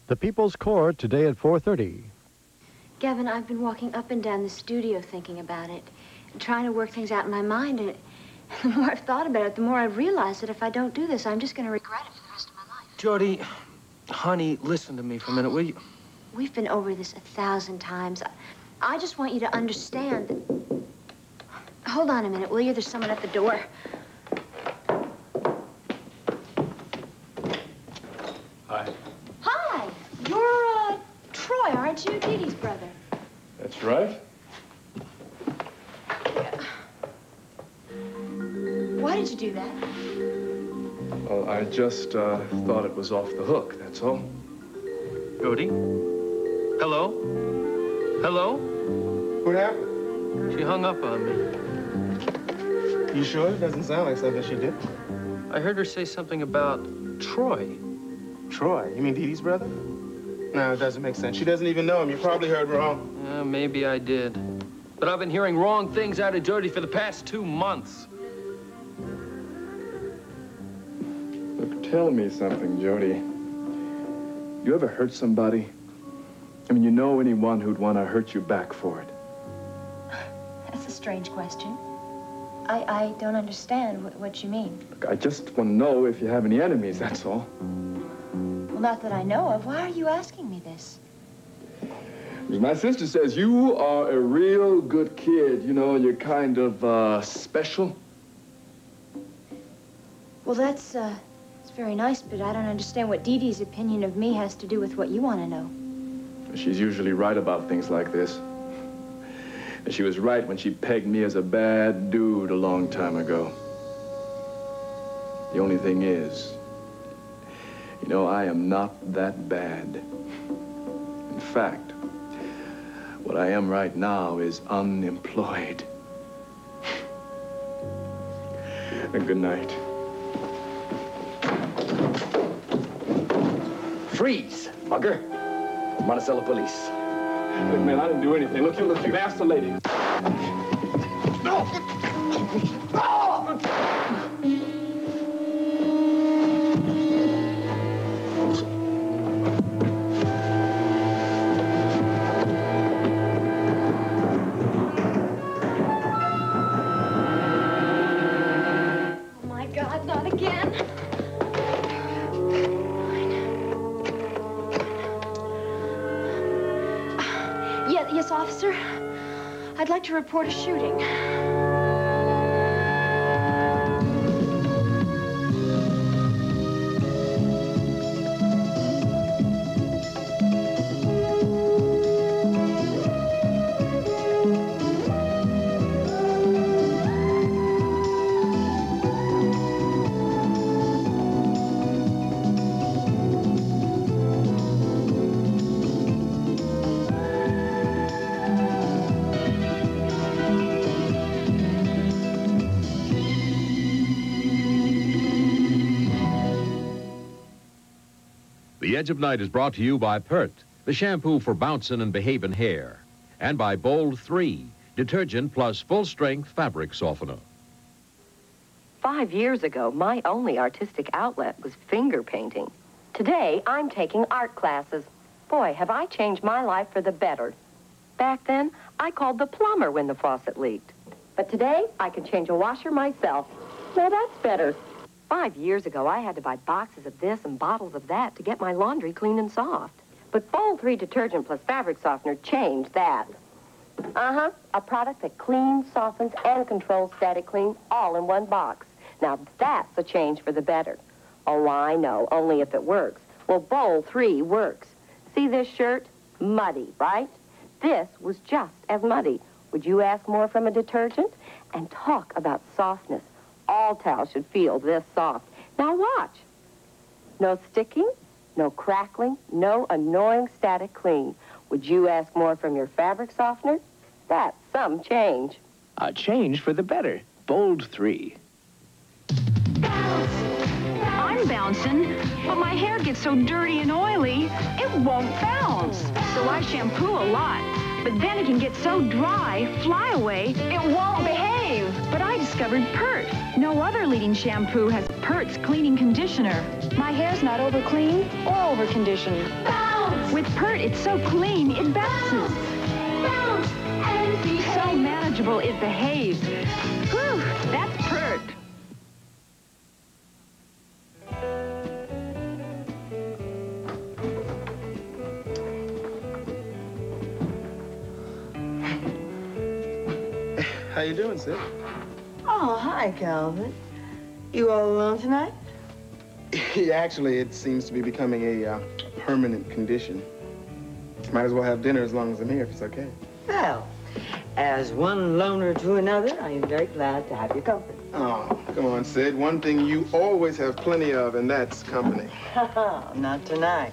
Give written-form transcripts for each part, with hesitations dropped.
The People's Court, today at 4:30. Gavin, I've been walking up and down the studio thinking about it, and trying to work things out in my mind, and the more I've thought about it, the more I've realized that if I don't do this, I'm just going to regret it for the rest of my life. Jody, honey, listen to me for a minute, will you? We've been over this 1,000 times. I just want you to understand that... Hold on a minute, will you? There's someone at the door. Hi. Hi! You're, Troy, aren't you? Dee Dee's brother. That's right. Why did you do that? Well, I just thought it was off the hook, that's all. Jody? Hello? Hello? What happened? She hung up on me. You sure? It doesn't sound like something she did. I heard her say something about Troy. Troy? You mean Dee Dee's brother? No, it doesn't make sense. She doesn't even know him. You probably heard wrong. Maybe I did. But I've been hearing wrong things out of Jody for the past 2 months. Look, tell me something, Jody. You ever hurt somebody? I mean, you know anyone who'd want to hurt you back for it? That's a strange question. I don't understand what you mean. Look, I just want to know if you have any enemies, that's all. Well, not that I know of. Why are you asking me this? Because my sister says you are a real good kid. You know, you're kind of, special. Well, that's, it's very nice, but I don't understand what Dee Dee's opinion of me has to do with what you want to know. She's usually right about things like this. And she was right when she pegged me as a bad dude a long time ago. The only thing is, you know, I am not that bad. In fact, what I am right now is unemployed. And good night. Freeze, mugger. Monticello police. Look, man, I didn't do anything. Look, you asked the lady. No! Oh, my God, not again. Yes, officer. I'd like to report a shooting. The Edge of Night is brought to you by Pert, the shampoo for bouncing and behaving hair, and by Bold 3, detergent plus full-strength fabric softener. 5 years ago, my only artistic outlet was finger painting. Today, I'm taking art classes. Boy, have I changed my life for the better. Back then, I called the plumber when the faucet leaked. But today, I can change a washer myself. Now that's better. 5 years ago, I had to buy boxes of this and bottles of that to get my laundry clean and soft. But Bold 3 detergent plus fabric softener changed that. A product that cleans, softens, and controls static clean all in one box. Now that's a change for the better. Oh, I know, only if it works. Well, Bold 3 works. See this shirt? Muddy, right? This was just as muddy. Would you ask more from a detergent? And talk about softness. All towels should feel this soft. Now watch. No sticking, no crackling, no annoying static clean. Would you ask more from your fabric softener? That's some change. A change for the better. Bold 3. I'm bouncing, but my hair gets so dirty and oily, it won't bounce. So I shampoo a lot, but then it can get so dry, fly away, it won't behave. But I discovered Pert. No other leading shampoo has Pert's cleaning conditioner. My hair's not over clean or over conditioned. With Pert, it's so clean, it bounces. So manageable, it behaves. Whew, that's Pert. How you doing, Sid? Oh, hi, Calvin. You all alone tonight? Actually, it seems to be becoming a permanent condition. Might as well have dinner as long as I'm here, if it's okay. Well, as one loner to another, I am very glad to have your company. Oh, come on, Sid. One thing you always have plenty of, and that's company. Not tonight.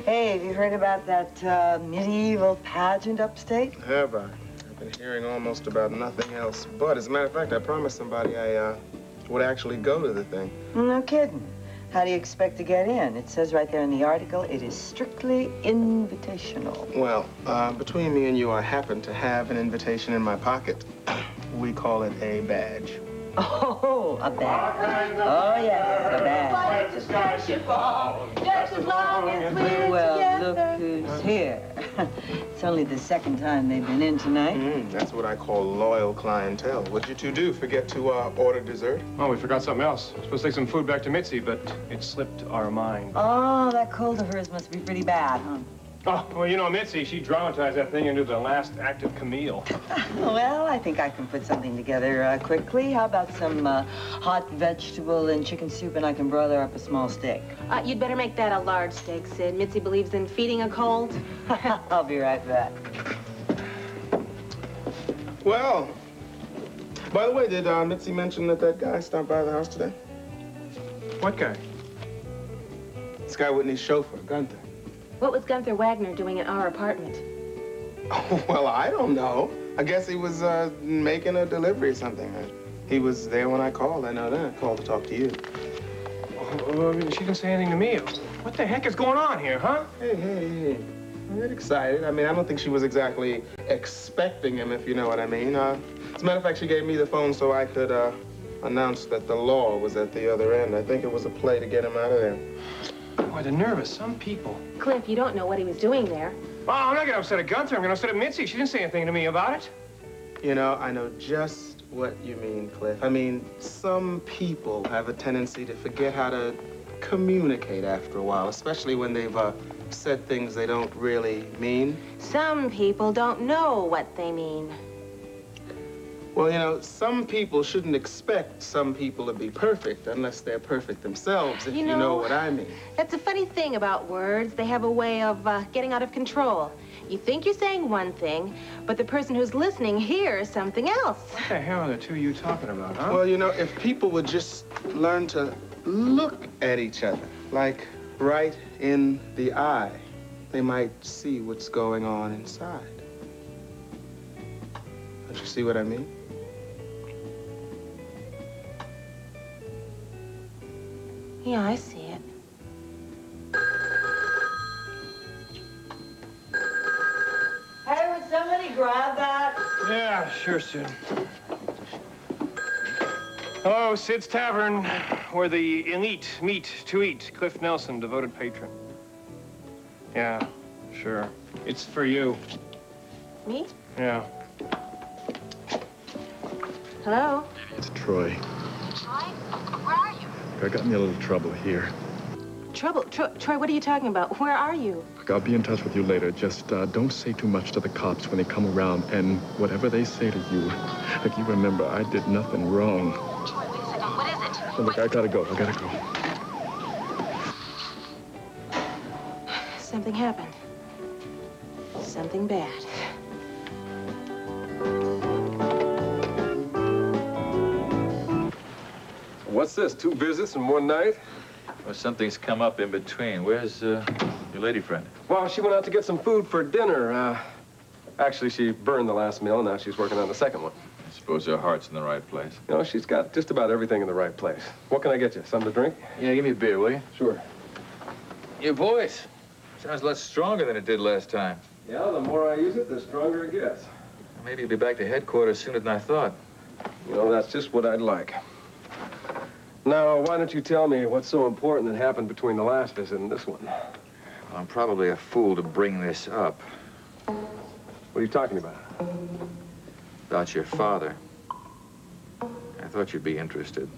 Hey, have you heard about that medieval pageant upstate? Have I? I've been hearing almost about nothing else. But as a matter of fact, I promised somebody I would actually go to the thing. No kidding. How do you expect to get in? It says right there in the article, it is strictly invitational. Well, between me and you, I happen to have an invitation in my pocket. We call it a badge. Oh, a badge. Oh, yes, a badge. Well, look who's here. It's only the second time they've been in tonight. That's what I call loyal clientele. What'd you two do? Forget to order dessert? Oh, we forgot something else. We're supposed to take some food back to Mitzi, but it slipped our mind. Oh, that cold of hers must be pretty bad, huh? Oh, well, you know, Mitzi, she dramatized that thing into the last act of Camille. Well, I think I can put something together quickly. How about some hot vegetable and chicken soup, and I can broiler up a small steak? You'd better make that a large steak, Sid. Mitzi believes in feeding a cold. I'll be right back. Well, by the way, did Mitzi mention that guy stopped by the house today? What guy? This guy Whitney's chauffeur, Gunther. What was Gunther Wagner doing at our apartment? Oh, well, I don't know. I guess he was making a delivery or something. He was there when I called. I know that. I called to talk to you. She didn't say anything to me. What the heck is going on here, huh? Hey. I'm not excited. I mean, I don't think she was exactly expecting him, if you know what I mean. As a matter of fact, she gave me the phone so I could announce that the law was at the other end. I think it was a play to get him out of there. Boy, the nerve of some people. Cliff, you don't know what he was doing there. Well, I'm not gonna upset at Gunther. I'm gonna upset at Mitzi. She didn't say anything to me about it. You know, I know just what you mean, Cliff. I mean, some people have a tendency to forget how to communicate after a while, especially when they've said things they don't really mean. Some people don't know what they mean. Well, you know, some people shouldn't expect some people to be perfect unless they're perfect themselves, if you know what I mean. That's a funny thing about words. They have a way of getting out of control. You think you're saying one thing, but the person who's listening hears something else. What the hell are the two of you talking about, huh? Well, you know, if people would just learn to look at each other, like right in the eye, they might see what's going on inside. Don't you see what I mean? Yeah, I see it. Hey, would somebody grab that? Yeah, sure, Sid. Hello, Sid's Tavern, where the elite meet to eat. Cliff Nelson, devoted patron. Yeah, sure. It's for you. Me? Yeah. Hello? It's Troy. Troy? Where are you? I got me a little trouble here. Trouble? Troy, what are you talking about? Where are you? Look, I'll be in touch with you later. Just don't say too much to the cops when they come around, and whatever they say to you, look, you remember, I did nothing wrong. Troy, wait a second. What is it? Well, look, I gotta go. Something happened. Something bad. What's this, 2 visits in one night? Well, something's come up in between. Where's your lady friend? Well, she went out to get some food for dinner. Actually, she burned the last meal, and now she's working on the second one. I suppose her heart's in the right place. You know, she's got just about everything in the right place. What can I get you? Something to drink? Yeah, give me a beer, will you? Sure. Your voice sounds a lot stronger than it did last time. Yeah, the more I use it, the stronger it gets. Maybe you'll be back to headquarters sooner than I thought. You know, that's just what I'd like. Now, why don't you tell me what's so important that happened between the last visit and this one? I'm probably a fool to bring this up. What are you talking about? About your father. I thought you'd be interested.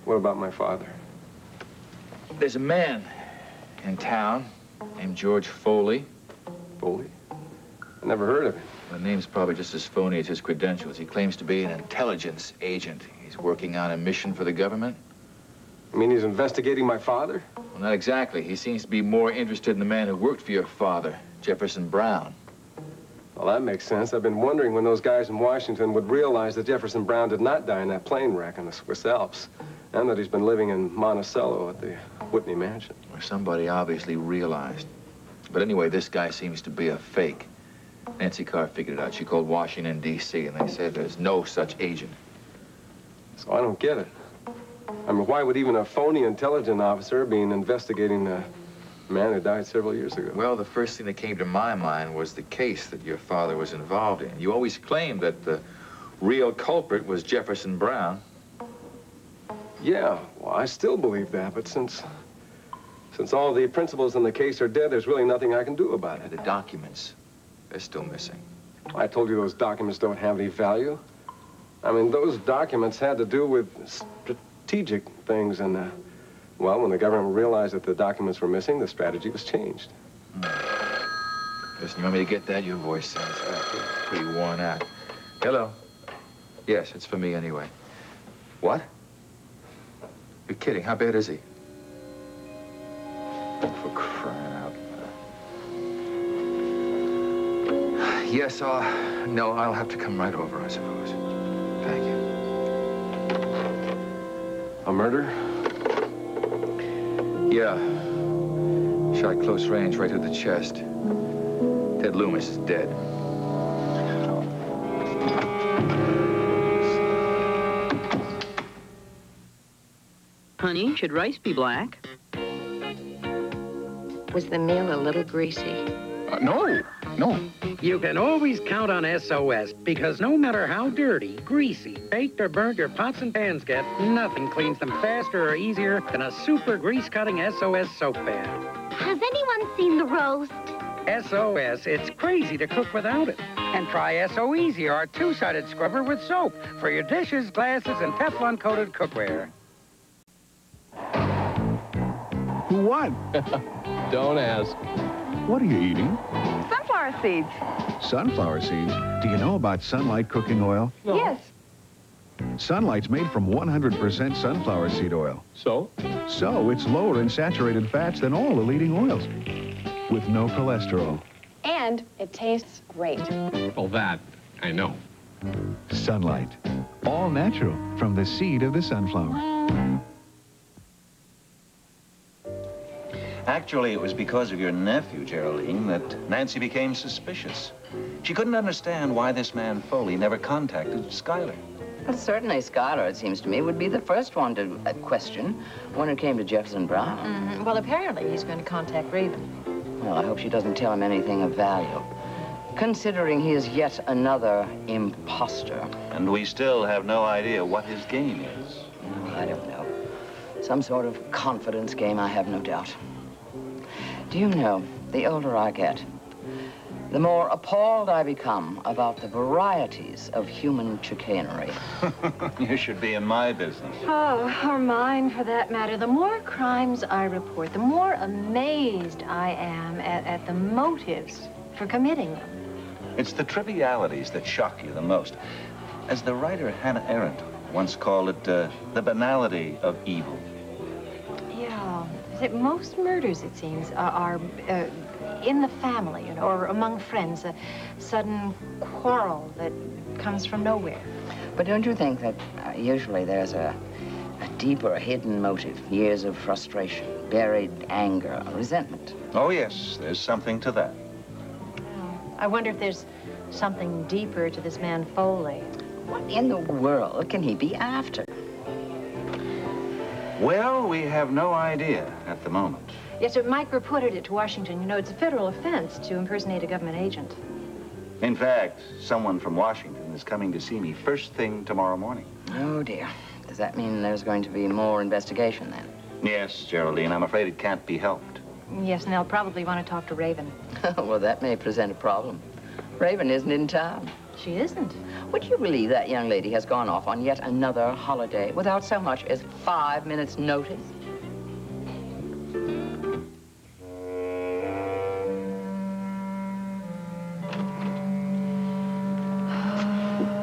What about my father? There's a man in town named George Foley. Foley? I never heard of him. The name's probably just as phony as his credentials. He claims to be an intelligence agent. He's working on a mission for the government. You mean he's investigating my father? Well, not exactly. He seems to be more interested in the man who worked for your father, Jefferson Brown. Well, that makes sense. I've been wondering when those guys in Washington would realize that Jefferson Brown did not die in that plane wreck in the Swiss Alps, and that he's been living in Monticello at the Whitney Mansion. Well, somebody obviously realized. But anyway, this guy seems to be a fake. Nancy Carr figured it out. She called Washington, D.C., and they said there's no such agent. So I don't get it. I mean, why would even a phony intelligence officer be investigating a man who died several years ago? Well, the first thing that came to my mind was the case that your father was involved in. You always claimed that the real culprit was Jefferson Brown. Yeah, well, I still believe that, but since all the principals in the case are dead, there's really nothing I can do about it. The documents, they're still missing. I told you those documents don't have any value. I mean, those documents had to do with strategic things, and, well, when the government realized that the documents were missing, the strategy was changed. Listen, you want me to get that? Your voice sounds pretty worn out. Hello? Yes, it's for me anyway. What? You're kidding. How bad is he? For crying out loud. Yes, I'll have to come right over, I suppose. Thank you. A murder? Yeah. Shot close range right to the chest. Ted Loomis is dead. Honey, should rice be black? Was the meal a little greasy? No. You can always count on SOS, because no matter how dirty, greasy, baked, or burnt your pots and pans get, nothing cleans them faster or easier than a super grease-cutting SOS soap bed. Has anyone seen the roast? SOS, it's crazy to cook without it. And try SO Easy, our two-sided scrubber with soap for your dishes, glasses, and Teflon-coated cookware. Who won? Don't ask. What are you eating? Sunflower seeds. Sunflower seeds? Do you know about Sunlight cooking oil? No. Yes. Sunlight's made from 100% sunflower seed oil. So? So it's lower in saturated fats than all the leading oils, with no cholesterol. And it tastes great. Well, that I know. Sunlight. All natural from the seed of the sunflower. Actually, it was because of your nephew, Geraldine, that Nancy became suspicious. She couldn't understand why this man Foley never contacted Schuyler. Well, certainly Schuyler, it seems to me, would be the first one to question when it came to Jefferson Brown. Well, apparently he's going to contact Raven. Well, I hope she doesn't tell him anything of value, considering he is yet another imposter. And we still have no idea what his game is. I don't know. Some sort of confidence game, I have no doubt. Do you know, the older I get, the more appalled I become about the varieties of human chicanery. You should be in my business. Oh, or mine, for that matter. The more crimes I report, the more amazed I am at the motives for committing them. It's the trivialities that shock you the most. As the writer Hannah Arendt once called it, the banality of evil. Yeah. Most murders, it seems, are in the family, you know, or among friends, a sudden quarrel that comes from nowhere. But don't you think that usually there's a deeper hidden motive, years of frustration, buried anger, resentment? Oh, yes, there's something to that. Well, I wonder if there's something deeper to this man Foley. What in the world can he be after? Well, we have no idea at the moment. Yes, sir. Mike reported it to Washington. You know, it's a federal offense to impersonate a government agent. In fact, someone from Washington is coming to see me first thing tomorrow morning. Oh, dear. Does that mean there's going to be more investigation, then? Yes, Geraldine. I'm afraid it can't be helped. Yes, and they'll probably want to talk to Raven. Well, that may present a problem. Raven isn't in town. She isn't. Would you believe that young lady has gone off on yet another holiday without so much as 5 minutes' notice?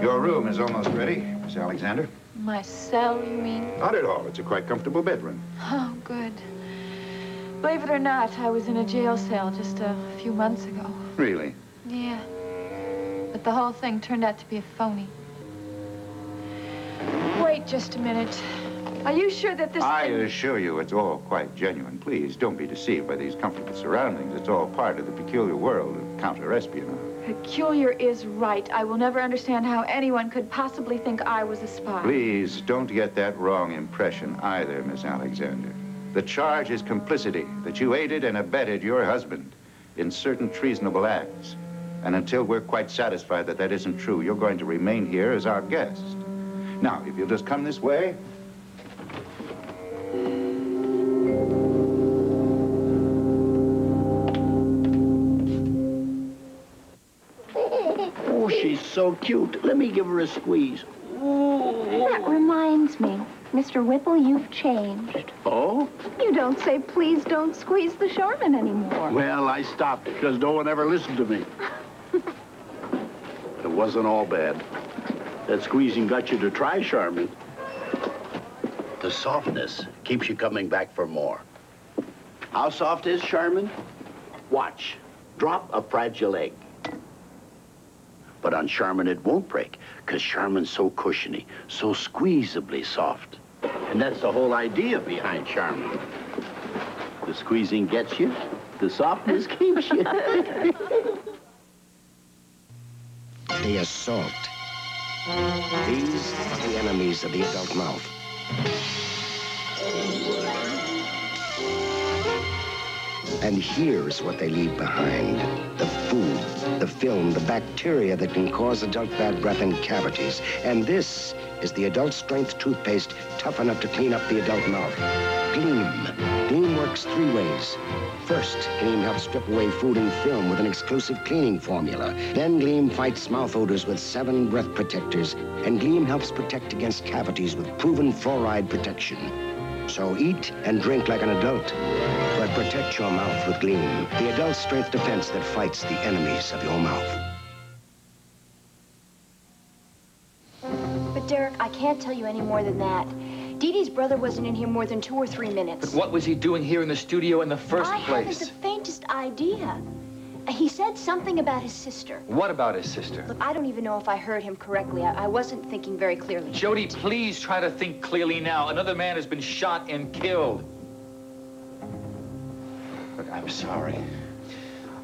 Your room is almost ready, Miss Alexander. My cell, you mean? Not at all. It's a quite comfortable bedroom. Oh, good. Believe it or not, I was in a jail cell just a few months ago. Really? Yeah. But the whole thing turned out to be a phony. Wait just a minute. Are you sure that this I thing... assure you it's all quite genuine. Please, don't be deceived by these comfortable surroundings. It's all part of the peculiar world of counter-espionage. Peculiar is right. I will never understand how anyone could possibly think I was a spy. Please, don't get that wrong impression either, Miss Alexander. The charge is complicity, that you aided and abetted your husband in certain treasonable acts. And until we're quite satisfied that that isn't true, you're going to remain here as our guest. Now, if you'll just come this way. Oh, she's so cute. Let me give her a squeeze. That reminds me. Mr. Whipple, you've changed. Oh? You don't say, please don't squeeze the Charmin anymore. Well, I stopped because no one ever listened to me. It wasn't all bad. That squeezing got you to try Charmin. The softness keeps you coming back for more. How soft is Charmin? Watch. Drop a fragile egg. But on Charmin, it won't break, because Charmin's so cushiony, so squeezably soft. And that's the whole idea behind Charmin. The squeezing gets you, the softness keeps you. The assault. These are the enemies of the adult mouth. And here's what they leave behind. The food, the film, the bacteria that can cause adult bad breath and cavities. And this is the adult strength toothpaste tough enough to clean up the adult mouth. Gleam. Gleam works 3 ways. First, Gleam helps strip away food and film with an exclusive cleaning formula. Then Gleam fights mouth odors with 7 breath protectors. And Gleam helps protect against cavities with proven fluoride protection. So eat and drink like an adult, but protect your mouth with Gleam, the adult strength defense that fights the enemies of your mouth. But Derek, I can't tell you any more than that. Dee Dee's brother wasn't in here more than 2 or 3 minutes. But what was he doing here in the studio in the first place? I haven't the faintest idea. He said something about his sister. What about his sister? Look, I don't even know if I heard him correctly. I wasn't thinking very clearly. Jody, please try to think clearly now. Another man has been shot and killed. Look, I'm sorry.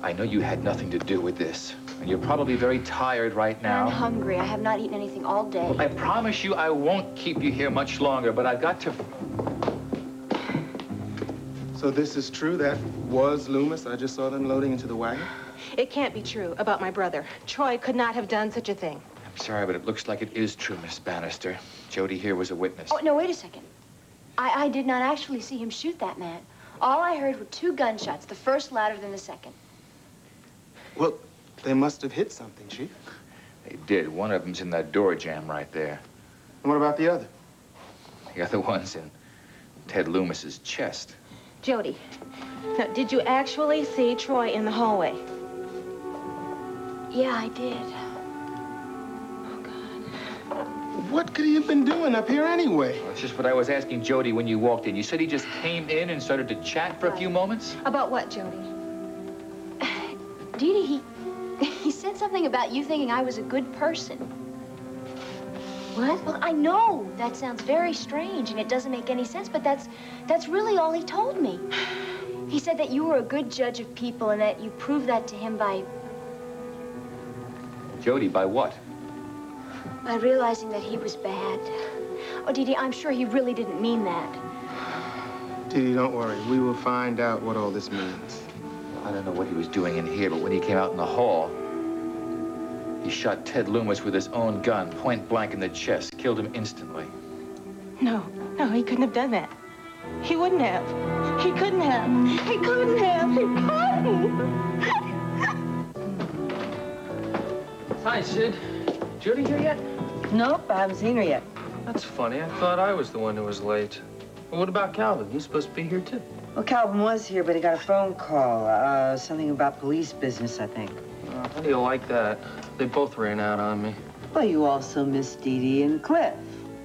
I know you had nothing to do with this. And you're probably very tired right now. I'm hungry. I have not eaten anything all day. Well, I promise you I won't keep you here much longer, but I've got to... So this is true? That was Loomis? I just saw them loading into the wagon? It can't be true about my brother. Troy could not have done such a thing. I'm sorry, but it looks like it is true, Miss Bannister. Jody here was a witness. Oh, no, wait a second. I did not actually see him shoot that man. All I heard were 2 gunshots, the first louder than the second. Well, they must have hit something, Chief. They did. One of them's in that door jamb right there. And what about the other? The other one's in Ted Loomis's chest. Jody, now, did you actually see Troy in the hallway? Yeah, I did. What could he have been doing up here anyway? Well, that's just what I was asking Jody when you walked in. You said he just came in and started to chat for a few moments? About what, Jody? Dee Dee, he said something about you thinking I was a good person. What? Well, I know that sounds very strange and it doesn't make any sense, but that's really all he told me. He said that you were a good judge of people and that you proved that to him by... Jody, by what? By realizing that he was bad. Oh, Dee Dee, I'm sure he really didn't mean that. Dee Dee, don't worry. We will find out what all this means. I don't know what he was doing in here, but when he came out in the hall, he shot Ted Loomis with his own gun, point blank in the chest, killed him instantly. No, he couldn't have done that. He wouldn't have. He couldn't have. He couldn't have. He couldn't. Hi, Sid. Judy here yet? Nope, I haven't seen her yet. That's funny. I thought I was the one who was late. Well, what about Calvin? He's supposed to be here, too. Well, Calvin was here, but he got a phone call. Something about police business, I think. How do you like that? They both ran out on me. Well, you also missed Dee Dee and Cliff.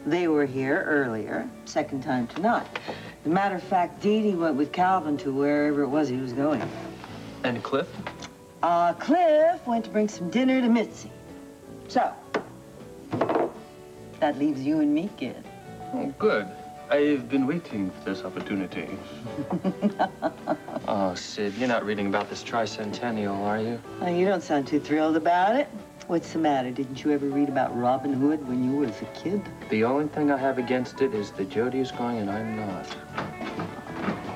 They were here earlier, second time tonight. As a matter of fact, Dee Dee went with Calvin to wherever it was he was going. And Cliff? Cliff went to bring some dinner to Mitzi. So, that leaves you and me, kid. Oh, good. I've been waiting for this opportunity. Oh, Sid, you're not reading about this tricentennial, are you? Oh, you don't sound too thrilled about it. What's the matter? Didn't you ever read about Robin Hood when you was a kid? The only thing I have against it is that Jody is going and I'm not.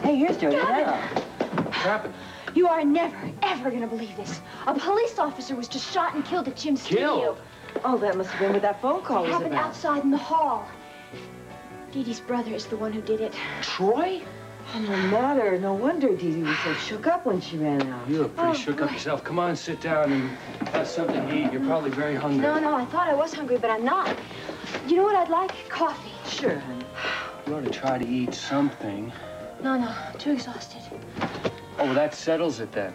Hey, here's Jody. What happened? You are never, ever gonna believe this. A police officer was just shot and killed at Jim's studio. Oh, that must have been what that phone call It was happened about. outside in the hall. Dee Dee's brother is the one who did it. Troy? Oh, no matter. No wonder Dee Dee was so shook up when she ran out. You look pretty shook up yourself. Come on, sit down and have something to eat. You're probably very hungry. No, I thought I was hungry, but I'm not. You know what I'd like? Coffee. Sure, honey. You ought to try to eat something. No, too exhausted. Oh, well, that settles it then.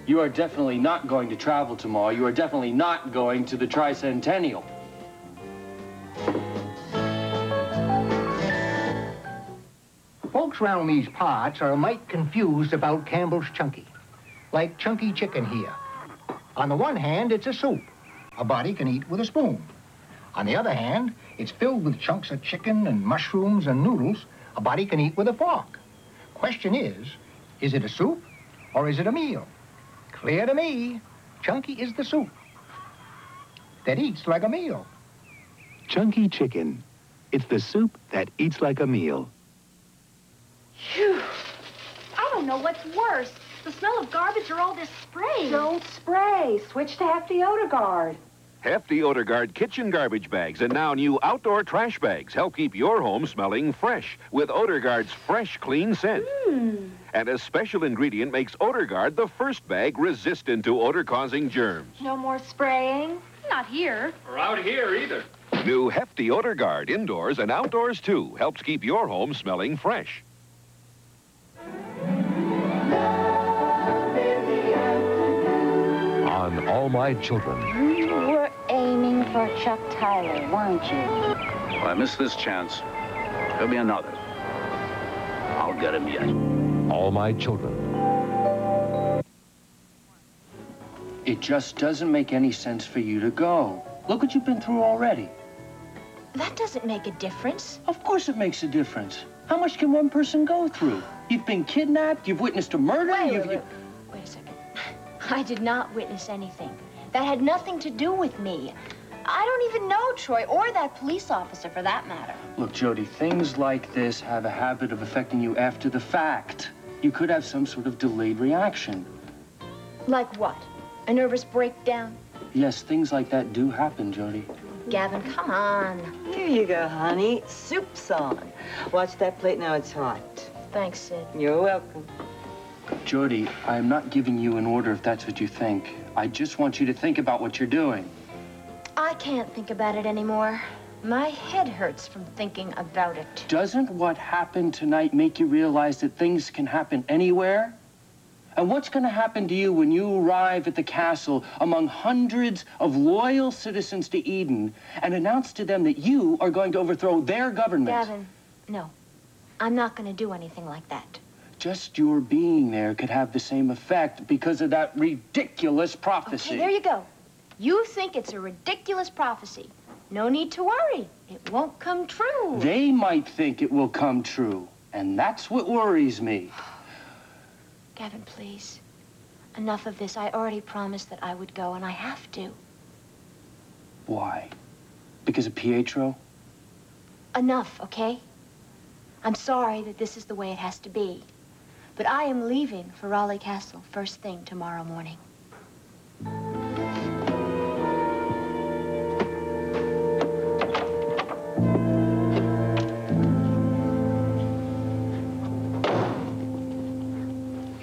You are definitely not going to travel tomorrow. You are definitely not going to the tricentennial. Folks around these parts are a mite confused about Campbell's Chunky. Like Chunky chicken here. On the one hand, it's a soup. A body can eat with a spoon. On the other hand, it's filled with chunks of chicken and mushrooms and noodles a body can eat with a fork. Question is it a soup or is it a meal? Clear to me, Chunky is the soup that eats like a meal. Chunky chicken. It's the soup that eats like a meal. Phew. I don't know what's worse. The smell of garbage or all this spray. Don't spray. Switch to Hefty Odor Guard. Hefty Odor Guard kitchen garbage bags and now new outdoor trash bags help keep your home smelling fresh with Odor Guard's fresh, clean scent. And a special ingredient makes Odor Guard the first bag resistant to odor-causing germs. No more spraying. Not here. Or out here either. New Hefty Odor Guard indoors and outdoors too helps keep your home smelling fresh. On All My Children. You were aiming for Chuck Tyler, weren't you? Well, I missed this chance. There'll be another. I'll get him yet. All My Children. It just doesn't make any sense for you to go. Look what you've been through already. That doesn't make a difference. Of course it makes a difference. How much can one person go through? You've been kidnapped, you've witnessed a murder, Wait a second. I did not witness anything. That had nothing to do with me. I don't even know Troy or that police officer for that matter. Look, Jody, things like this have a habit of affecting you after the fact. You could have some sort of delayed reaction. Like what? A nervous breakdown? Yes, things like that do happen, Jody. Gavin, come on. Here you go, honey. Soup's on. Watch that plate now, it's hot. Thanks, Sid. You're welcome. Jody, I'm not giving you an order if that's what you think. I just want you to think about what you're doing. I can't think about it anymore. My head hurts from thinking about it. Doesn't what happened tonight make you realize that things can happen anywhere? And what's going to happen to you when you arrive at the castle among hundreds of loyal citizens to Eden and announce to them that you are going to overthrow their government? Gavin, no. I'm not going to do anything like that. Just your being there could have the same effect because of that ridiculous prophecy. Okay, there you go. You think it's a ridiculous prophecy. No need to worry. It won't come true. They might think it will come true, and that's what worries me. Gavin, please. Enough of this. I already promised that I would go, and I have to. Why? Because of Pietro? Enough, okay? I'm sorry that this is the way it has to be. But I am leaving for Raleigh Castle first thing tomorrow morning.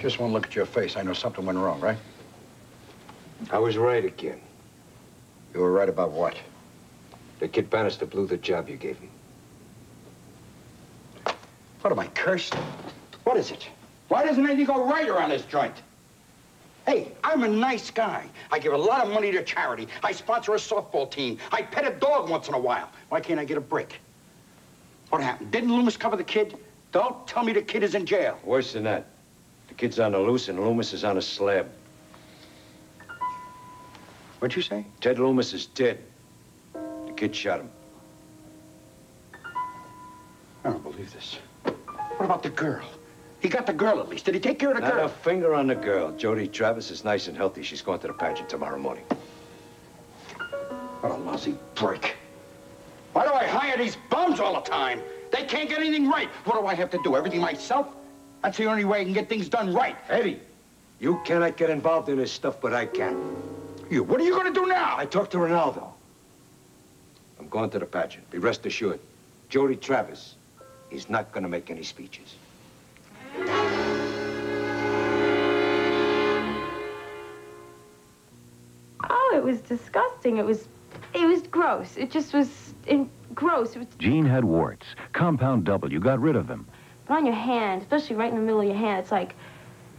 Just one look at your face, I know something went wrong, right? I was right again. You were right about what? The kid Bannister blew the job you gave him. What am I, cursed? What is it? Why doesn't anything go right around this joint? Hey, I'm a nice guy. I give a lot of money to charity. I sponsor a softball team. I pet a dog once in a while. Why can't I get a break? What happened? Didn't Loomis cover the kid? Don't tell me the kid is in jail. Worse than that. The kid's on the loose and Loomis is on a slab. What'd you say? Ted Loomis is dead. The kid shot him. I don't believe this. What about the girl? He got the girl at least. Did he take care of the girl? Not a finger on the girl. Jody Travis is nice and healthy. She's going to the pageant tomorrow morning. What a lousy break. Why do I hire these bums all the time? They can't get anything right. What do I have to do? Everything myself? That's the only way I can get things done right. Eddie, you cannot get involved in this stuff, but I can. You, what are you going to do now? I talked to Ronaldo. I'm going to the pageant. Be rest assured. Jody Travis, he's not going to make any speeches. Oh, it was disgusting. It was gross. It just was gross. It was... Jean had warts. Compound W got rid of them. But on your hand, especially right in the middle of your hand, it's like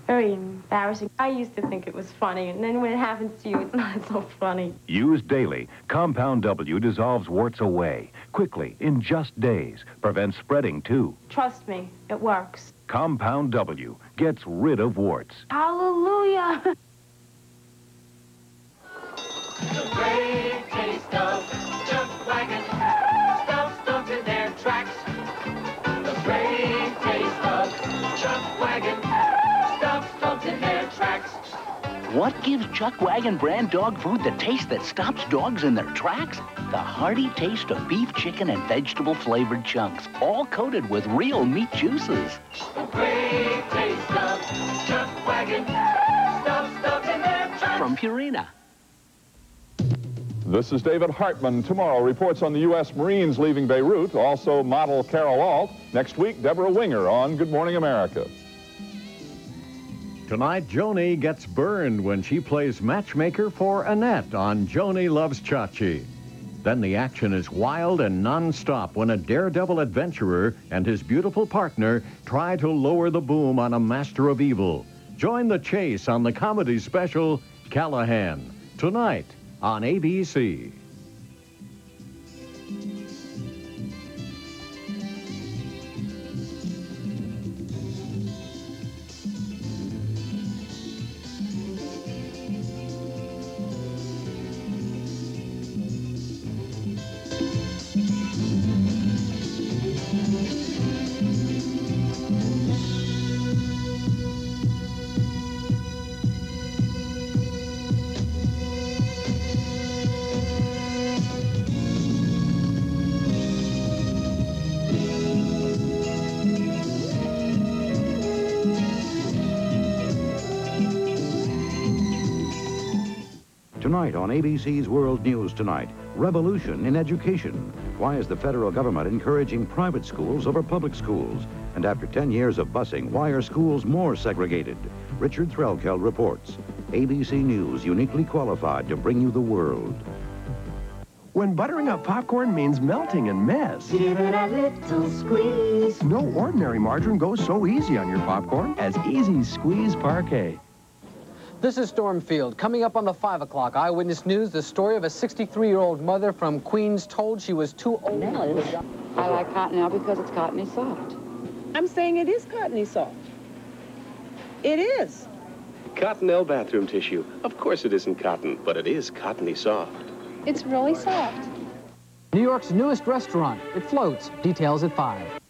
very embarrassing. I used to think it was funny, and then when it happens to you, it's not so funny. Used daily, Compound W dissolves warts away, quickly, in just days. Prevents spreading, too. Trust me, it works. Compound W gets rid of warts. Hallelujah! The great taste of chuck wagon, stuffed in their tracks. The great taste of chuck wagon, stuffed in their tracks. What gives Chuck Wagon brand dog food the taste that stops dogs in their tracks? The hearty taste of beef, chicken, and vegetable-flavored chunks, all coated with real meat juices. The great taste of chuck wagon, stuffed in their tracks. From Purina. This is David Hartman. Tomorrow, reports on the U.S. Marines leaving Beirut. Also, model Carol Alt. Next week, Deborah Winger on Good Morning America. Tonight, Joni gets burned when she plays matchmaker for Annette on Joni Loves Chachi. Then the action is wild and non-stop when a daredevil adventurer and his beautiful partner try to lower the boom on a master of evil. Join the chase on the comedy special, Callahan. Tonight on ABC. Tonight on ABC's World News Tonight, revolution in education. Why is the federal government encouraging private schools over public schools? And after 10 years of busing, why are schools more segregated? Richard Threlkeld reports. ABC News, uniquely qualified to bring you the world. When buttering up popcorn means melting and mess. Give it a little squeeze. No ordinary margarine goes so easy on your popcorn as Easy Squeeze Parquet. This is Stormfield. Coming up on the 5 o'clock Eyewitness News, the story of a 63-year-old mother from Queens told she was too old. I like Cottonelle because it's cottony soft. I'm saying it is cottony soft. It is. Cottonelle bathroom tissue. Of course it isn't cotton, but it is cottony soft. It's really soft. New York's newest restaurant. It floats. Details at 5.